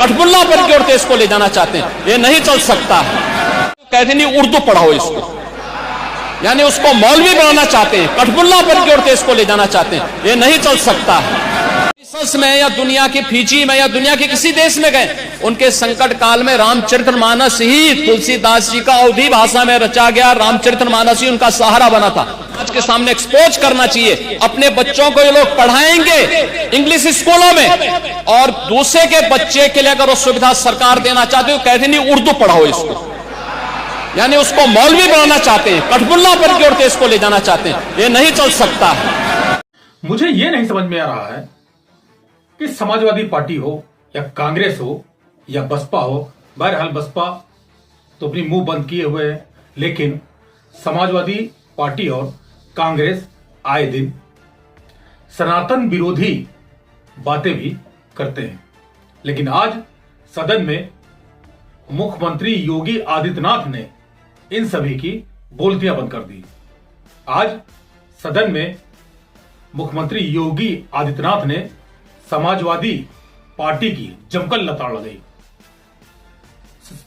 कठपुतलापन की ओर देश को ले जाना चाहते हैं। ये नहीं चल सकता है। कहते नहीं उर्दू पढ़ाओ इसको, यानी उसको मौलवी बनाना चाहते हैं, कठपुतलापन की ओर देश को ले जाना चाहते हैं। ये नहीं चल सकता है। में या दुनिया की फीजी में या दुनिया के किसी देश में गए, उनके संकट काल में रामचरितमानस ही तुलसीदास जी का अवधी भाषा में रचा गया रामचरितमानस ही उनका सहारा बना था। आज के सामने एक्सपोज करना चाहिए। अपने बच्चों को ये लोग पढ़ाएंगे इंग्लिश स्कूलों में, और दूसरे के बच्चे के लिए अगर वो सुविधा सरकार देना चाहते हो, कहते नहीं उर्दू पढ़ाओ इसको, यानी उसको मौलवी बनाना चाहते हैं, कठपुतलापन की ओर देश को ले जाना चाहते हैं। ये नहीं चल सकता है। मुझे ये नहीं समझ में आ रहा है कि समाजवादी पार्टी हो या कांग्रेस हो या बसपा हो, बहरहाल बसपा तो अपनी मुंह बंद किए हुए है, लेकिन समाजवादी पार्टी और कांग्रेस आए दिन सनातन विरोधी बातें भी करते हैं। लेकिन आज सदन में मुख्यमंत्री योगी आदित्यनाथ ने इन सभी की बोलतियां बंद कर दी। आज सदन में मुख्यमंत्री योगी आदित्यनाथ ने समाजवादी पार्टी की जमकर लताड़ लगाई।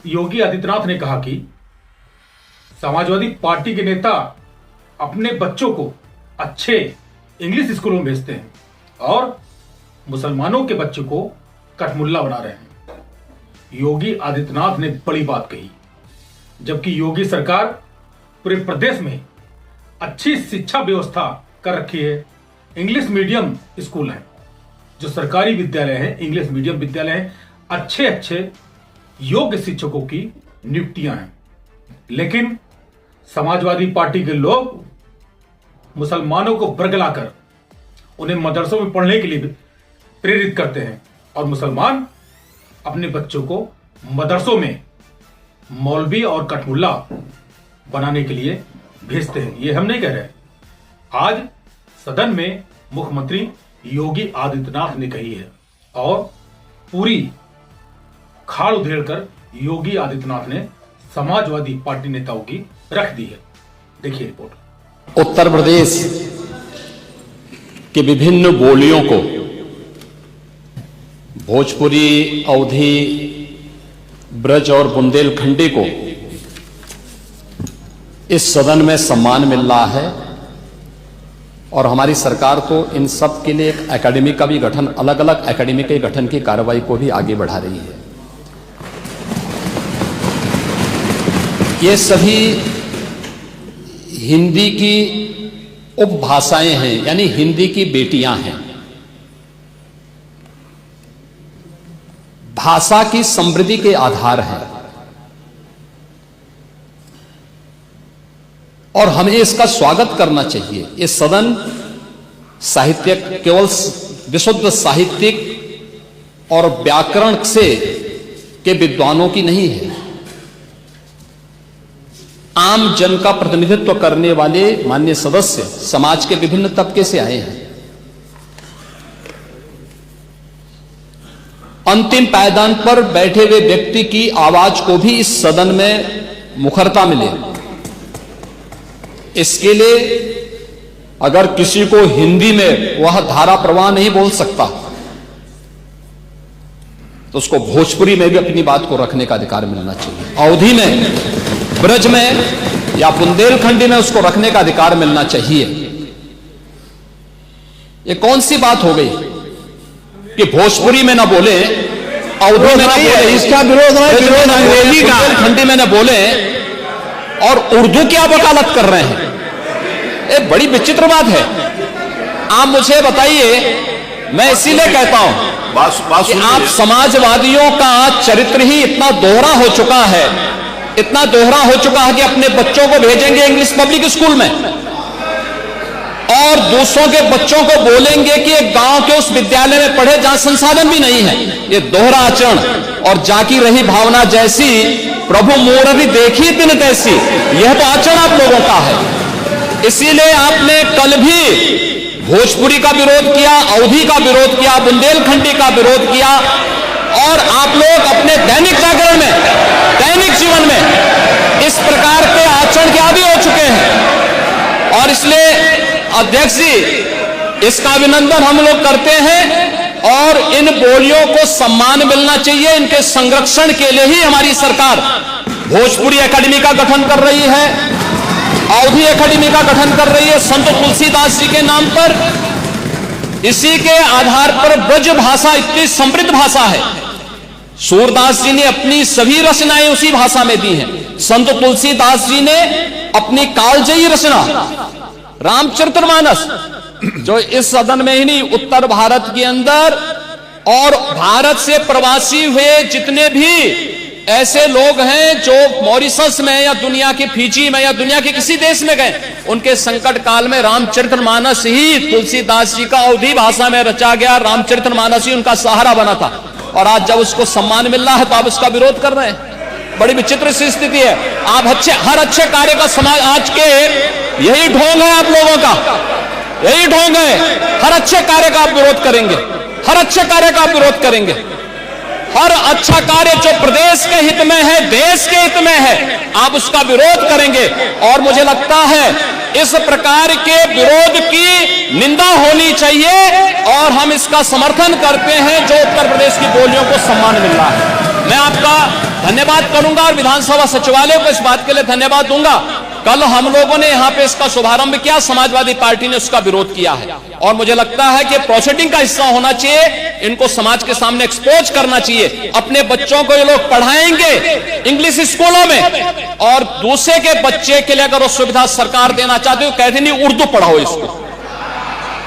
योगी आदित्यनाथ ने कहा कि समाजवादी पार्टी के नेता अपने बच्चों को अच्छे इंग्लिश स्कूलों में भेजते हैं और मुसलमानों के बच्चों को कठमुल्ला बना रहे हैं। योगी आदित्यनाथ ने बड़ी बात कही, जबकि योगी सरकार पूरे प्रदेश में अच्छी शिक्षा व्यवस्था कर रखी है। इंग्लिश मीडियम स्कूल है, जो सरकारी विद्यालय है, इंग्लिश मीडियम विद्यालय है, अच्छे अच्छे योग्य शिक्षकों की नियुक्तियां हैं। लेकिन समाजवादी पार्टी के लोग मुसलमानों को बरगलाकर उन्हें मदरसों में पढ़ने के लिए प्रेरित करते हैं और मुसलमान अपने बच्चों को मदरसों में मौलवी और कठमुल्ला बनाने के लिए भेजते हैं। ये हम नहीं कह रहे। आज सदन में मुख्यमंत्री योगी आदित्यनाथ ने कही है और पूरी खाल उधेड़कर योगी आदित्यनाथ ने समाजवादी पार्टी नेताओं की रख दी है। देखिए रिपोर्ट। उत्तर प्रदेश के विभिन्न बोलियों को, भोजपुरी, अवधी, ब्रज और बुंदेलखंडी को इस सदन में सम्मान मिल रहा है और हमारी सरकार तो इन सब के लिए एक एकेडमी का भी गठन, अलग अलग एकेडमी के गठन की कार्रवाई को भी आगे बढ़ा रही है। ये सभी हिंदी की उपभाषाएं हैं, यानी हिंदी की बेटियां हैं। भाषा की समृद्धि के आधार है और हमें इसका स्वागत करना चाहिए। ये सदन साहित्यिक, केवल विशुद्ध साहित्यिक और व्याकरण से के विद्वानों की नहीं है। आम जन का प्रतिनिधित्व करने वाले माननीय सदस्य समाज के विभिन्न तबके से आए हैं। अंतिम पायदान पर बैठे हुए व्यक्ति की आवाज को भी इस सदन में मुखरता मिले, इसके लिए अगर किसी को हिंदी में वह धारा प्रवाह नहीं बोल सकता तो उसको भोजपुरी में भी अपनी बात को रखने का अधिकार मिलना चाहिए। अवधी में, ब्रज में या बुंदेलखंडी में उसको रखने का अधिकार मिलना चाहिए। ये कौन सी बात हो गई कि भोजपुरी में ना बोले, अवधी में ना बोले, इसका विरोध अंग्रेजी का बुंदेलखंडी में ना बोले और उर्दू की आप वकालत कर रहे हैं। ये बड़ी विचित्र बात है। आप मुझे बताइए, मैं इसीलिए कहता हूं कि आप समाजवादियों का चरित्र ही इतना दोहरा हो चुका है, इतना दोहरा हो चुका है कि अपने बच्चों को भेजेंगे इंग्लिश पब्लिक स्कूल में और दूसरों के बच्चों को बोलेंगे कि एक गांव के उस विद्यालय में पढ़े जहां संसाधन भी नहीं है। ये दोहरा आचरण और जाकी रही भावना जैसी प्रभु मोररी देखी तिन तैसी, यह तो आचरण आप लोगों का है। इसीलिए आपने कल भी भोजपुरी का विरोध किया, अवधी का विरोध किया, बुंदेलखंडी का विरोध किया और आप लोग अपने दैनिक जागरण में, दैनिक जीवन में इस प्रकार के आचरण के आदी हो चुके हैं। और इसलिए अध्यक्ष जी, इसका अभिनंदन हम लोग करते हैं और इन बोलियों को सम्मान मिलना चाहिए। इनके संरक्षण के लिए ही हमारी सरकार भोजपुरी एकेडमी का गठन कर रही है, अवधी एकेडमी का गठन कर रही है संत तुलसीदास जी के नाम पर। इसी के आधार पर ब्रज भाषा इतनी समृद्ध भाषा है। सूरदास जी ने अपनी सभी रचनाएं उसी भाषा में दी हैं। संत तुलसीदास जी ने अपनी कालजयी रचना रामचरितमानस, जो इस सदन में ही नहीं, उत्तर भारत के अंदर और भारत से प्रवासी हुए जितने भी ऐसे लोग हैं जो मॉरिशस में या दुनिया के फिजी में या दुनिया के किसी देश में गए, उनके संकट काल में रामचरितमानस ही तुलसीदास जी का अवधी भाषा में रचा गया रामचरितमानस ही उनका सहारा बना था। और आज जब उसको सम्मान मिल रहा है तो आप उसका विरोध कर रहे हैं। बड़ी विचित्र सी स्थिति है। आप हर अच्छे कार्य का समाज, आज के यही ढोंग है आप लोगों का, यही ढोंग है। हर अच्छे कार्य का आप विरोध करेंगे, हर अच्छे कार्य का आप विरोध करेंगे। हर अच्छा कार्य जो प्रदेश के हित में है, देश के हित में है, आप उसका विरोध करेंगे। और मुझे लगता है इस प्रकार के विरोध की निंदा होनी चाहिए और हम इसका समर्थन करते हैं जो उत्तर प्रदेश की बोलियों को सम्मान मिल रहा है। मैं आपका धन्यवाद करूंगा और विधानसभा सचिवालय को इस बात के लिए धन्यवाद दूंगा। कल हम लोगों ने यहां पे इसका शुभारंभ किया, समाजवादी पार्टी ने उसका विरोध किया है और मुझे लगता है कि प्रोसीडिंग का हिस्सा होना चाहिए। इनको समाज के सामने एक्सपोज करना चाहिए। अपने बच्चों को ये लोग पढ़ाएंगे इंग्लिश स्कूलों में और दूसरे के बच्चे के लिए अगर वो सुविधा सरकार देना चाहते हो, कहते नहीं उर्दू पढ़ाओ इसको,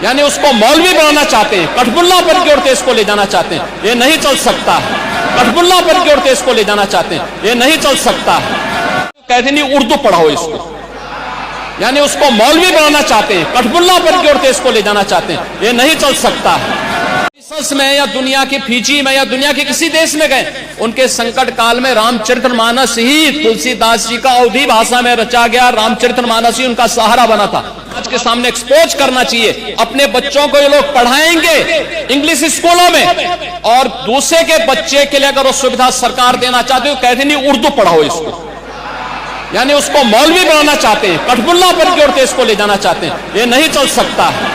यानी उसको मौलवी बनाना चाहते हैं, कठपुतला पर की ओर देश को ले जाना चाहते हैं। ये नहीं चल सकता है। कठपुतला पर की ओर देश को ले जाना चाहते हैं, ये नहीं चल सकता है। कहते नहीं उर्दू पढ़ाओ इसको, यानी उसको मौलवी बनाना चाहते हैं, कठपुतला पर की ओर देश को ले जाना चाहते हैं। ये नहीं चल सकता है। मॉरिशस में या दुनिया के फिजी में या दुनिया के किसी देश में गए, उनके संकट काल में रामचरितमानस ही तुलसीदास जी का अवधी भाषा में रचा गया रामचरितमानस ही उनका सहारा बना था। आज के सामने एक्सपोज करना चाहिए। अपने बच्चों को ये लोग पढ़ाएंगे इंग्लिश स्कूलों में और दूसरे के बच्चे के लिए अगर वो सुविधा सरकार देना चाहते हो, कहते नहीं उर्दू पढ़ाओ इसको, यानी उसको मौलवी बनाना चाहते हैं, कठपुतला पर की ओर देश को ले जाना चाहते हैं। ये नहीं चल सकता है।